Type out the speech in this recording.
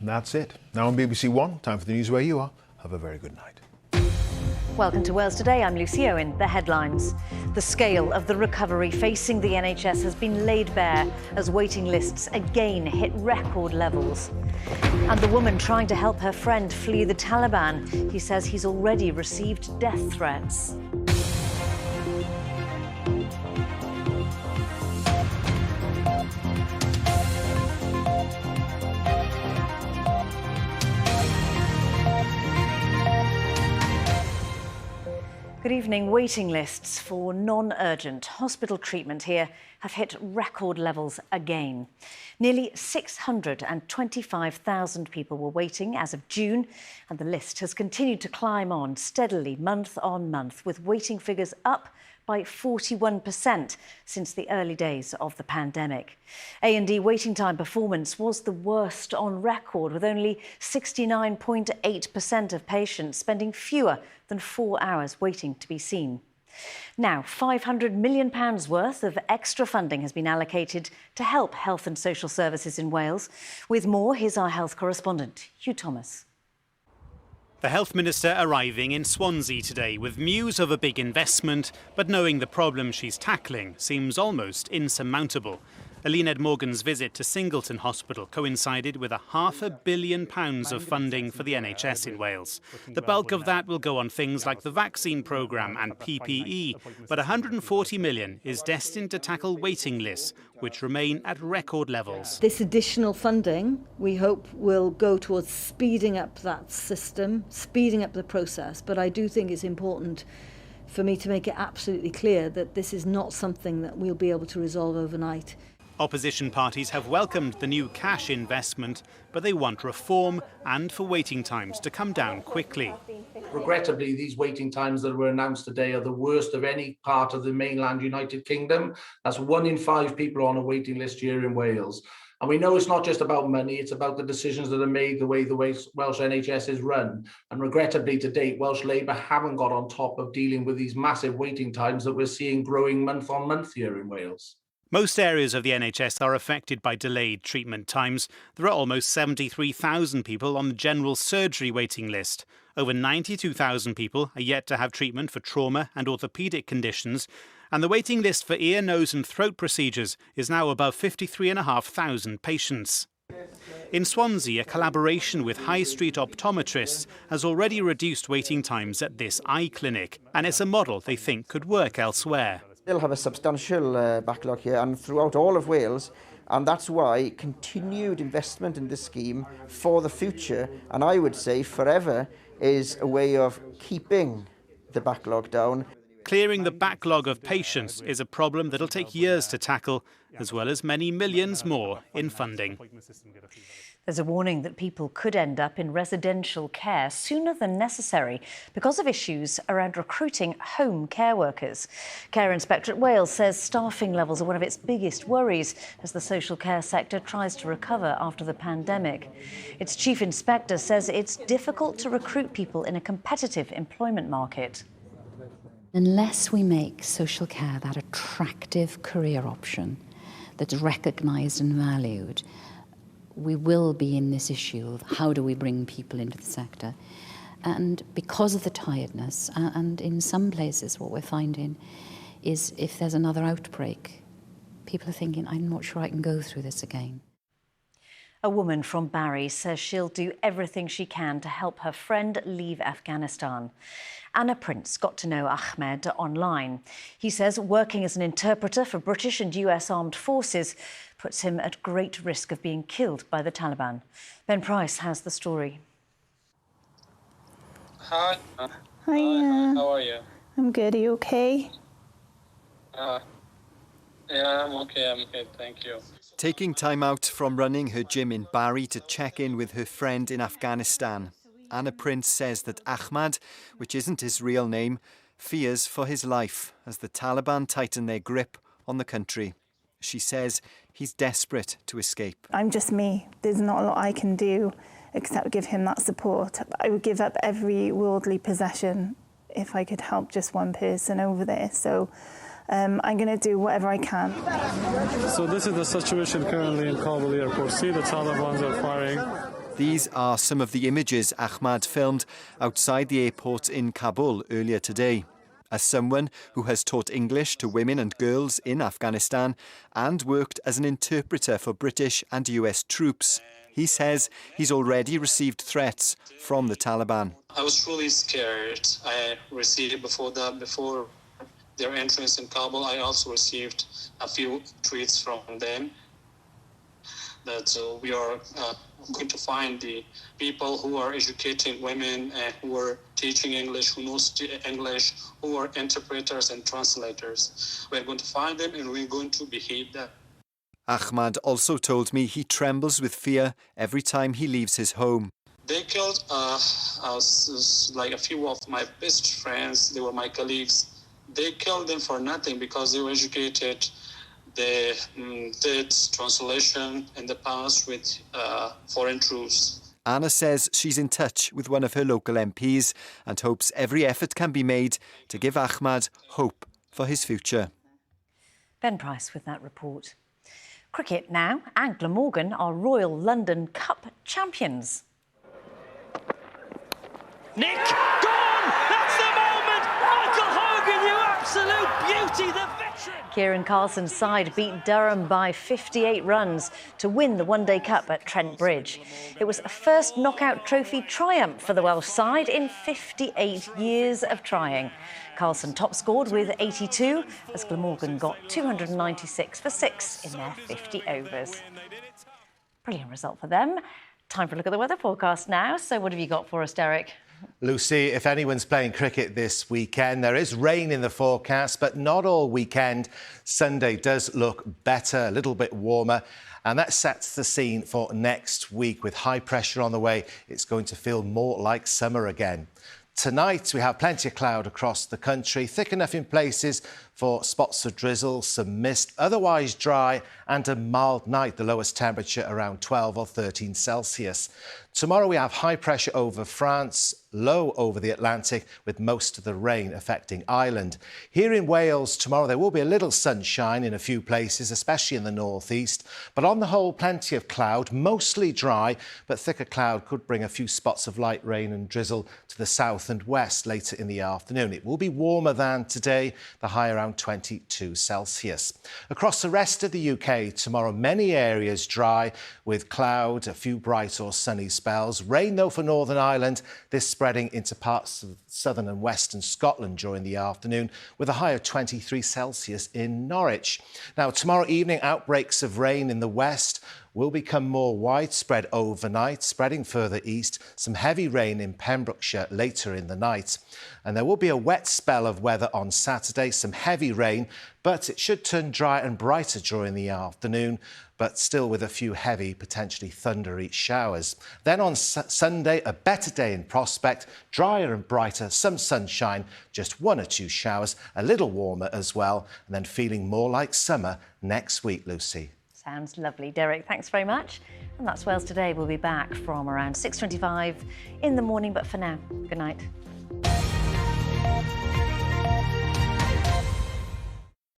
And that's it. Now on BBC One, time for the news where you are. Have a very good night. Welcome to Wales Today. I'm Lucy Owen. The headlines. The scale of the recovery facing the NHS has been laid bare as waiting lists again hit record levels. And the woman trying to help her friend flee the Taliban. He says he's already received death threats. Good evening. Waiting lists for non-urgent hospital treatment here have hit record levels again. Nearly 625,000 people were waiting as of June, and the list has continued to climb on steadily month on month, with waiting figures up by 41% since the early days of the pandemic. A&E waiting time performance was the worst on record, with only 69.8% of patients spending fewer than 4 hours waiting to be seen. Now, £500 million worth of extra funding has been allocated to help health and social services in Wales. With more, here's our health correspondent, Hugh Thomas. The Health Minister arriving in Swansea today with news of a big investment, but knowing the problem she's tackling seems almost insurmountable. Eluned Morgan's visit to Singleton Hospital coincided with £500 million of funding for the NHS in Wales. The bulk of that will go on things like the vaccine programme and PPE, but £140 million is destined to tackle waiting lists, which remain at record levels. This additional funding, we hope, will go towards speeding up that system, speeding up the process, but I do think it's important for me to make it absolutely clear that this is not something that we'll be able to resolve overnight. Opposition parties have welcomed the new cash investment, but they want reform and for waiting times to come down quickly. Regrettably, these waiting times that were announced today are the worst of any part of the mainland United Kingdom. That's 1 in 5 people on a waiting list here in Wales. And we know it's not just about money, it's about the decisions that are made, the way the Welsh NHS is run. And regrettably, to date, Welsh Labour haven't got on top of dealing with these massive waiting times that we're seeing growing month on month here in Wales. Most areas of the NHS are affected by delayed treatment times. There are almost 73,000 people on the general surgery waiting list. Over 92,000 people are yet to have treatment for trauma and orthopaedic conditions. And the waiting list for ear, nose and throat procedures is now above 53,500 patients. In Swansea, a collaboration with high street optometrists has already reduced waiting times at this eye clinic. And it's a model they think could work elsewhere. Still have a substantial backlog here and throughout all of Wales, and that's why continued investment in this scheme for the future, and I would say forever, is a way of keeping the backlog down. Clearing the backlog of patients is a problem that'll take years to tackle, as well as many millions more in funding. There's a warning that people could end up in residential care sooner than necessary because of issues around recruiting home care workers. Care Inspectorate Wales says staffing levels are one of its biggest worries as the social care sector tries to recover after the pandemic. Its chief inspector says it's difficult to recruit people in a competitive employment market. Unless we make social care that attractive career option that's recognised and valued, we will be in this issue of how do we bring people into the sector. And because of the tiredness, and in some places what we're finding is if there's another outbreak, people are thinking, I'm not sure I can go through this again. A woman from Barry says she'll do everything she can to help her friend leave Afghanistan. Anna Prince got to know Ahmed online. He says working as an interpreter for British and US armed forces puts him at great risk of being killed by the Taliban. Ben Price has the story. Hi. Hi. How are you? I'm good. Are you okay? Yeah, I'm okay, thank you. Taking time out from running her gym in Barry to check in with her friend in Afghanistan, Anna Prince says that Ahmad, which isn't his real name, fears for his life as the Taliban tighten their grip on the country. She says he's desperate to escape. I'm just me. There's not a lot I can do except give him that support. I would give up every worldly possession if I could help just one person over there. So I'm going to do whatever I can. So this is the situation currently in Kabul airport. See, the Taliban are firing. These are some of the images Ahmad filmed outside the airport in Kabul earlier today. As someone who has taught English to women and girls in Afghanistan and worked as an interpreter for British and US troops, he says he's already received threats from the Taliban. I was really scared. I received before their entrance in Kabul, I also received a few tweets from them that we are going to find the people who are educating women and who are teaching English, who knows English, who are interpreters and translators. We're going to find them and we're going to behead them. Ahmad also told me he trembles with fear every time he leaves his home. They killed like a few of my best friends. They were my colleagues. They killed them for nothing because they were educated. They did translation in the past with foreign troops. Anna says she's in touch with one of her local MPs and hopes every effort can be made to give Ahmad hope for his future. Ben Price with that report. Cricket now, and Glamorgan are Royal London Cup champions. Nick, gone! That's the moment! Michael Hogan, you absolute beauty, the veteran! Kieran Carlson's side beat Durham by 58 runs to win the One Day Cup at Trent Bridge. It was a first knockout trophy triumph for the Welsh side in 58 years of trying. Carlson top scored with 82 as Glamorgan got 296 for 6 in their 50 overs. Brilliant result for them. Time for a look at the weather forecast now. So what have you got for us, Derek? Lucy, if anyone's playing cricket this weekend, there is rain in the forecast, but not all weekend. Sunday does look better, a little bit warmer, and that sets the scene for next week. With high pressure on the way, it's going to feel more like summer again. Tonight, we have plenty of cloud across the country, thick enough in places for spots of drizzle, some mist, otherwise dry and a mild night, the lowest temperature around 12 or 13 Celsius. Tomorrow we have high pressure over France, low over the Atlantic, with most of the rain affecting Ireland. Here in Wales tomorrow there will be a little sunshine in a few places, especially in the northeast, but on the whole plenty of cloud, mostly dry, but thicker cloud could bring a few spots of light rain and drizzle to the south and west later in the afternoon. It will be warmer than today, the high around 22 Celsius. Across the rest of the UK tomorrow, many areas dry with cloud, a few bright or sunny spells. Rain though for Northern Ireland, this spreading into parts of southern and western Scotland during the afternoon, with a high of 23 Celsius in Norwich. Now tomorrow evening, outbreaks of rain in the west will become more widespread overnight, spreading further east. Some heavy rain in Pembrokeshire later in the night. And there will be a wet spell of weather on Saturday, some heavy rain, but it should turn dry and brighter during the afternoon, but still with a few heavy, potentially thundery showers. Then on Sunday, a better day in prospect, drier and brighter, some sunshine, just 1 or 2 showers, a little warmer as well, and then feeling more like summer next week, Lucy. Sounds lovely, Derek. Thanks very much. And that's Wales Today. We'll be back from around 6:25 in the morning. But for now, good night.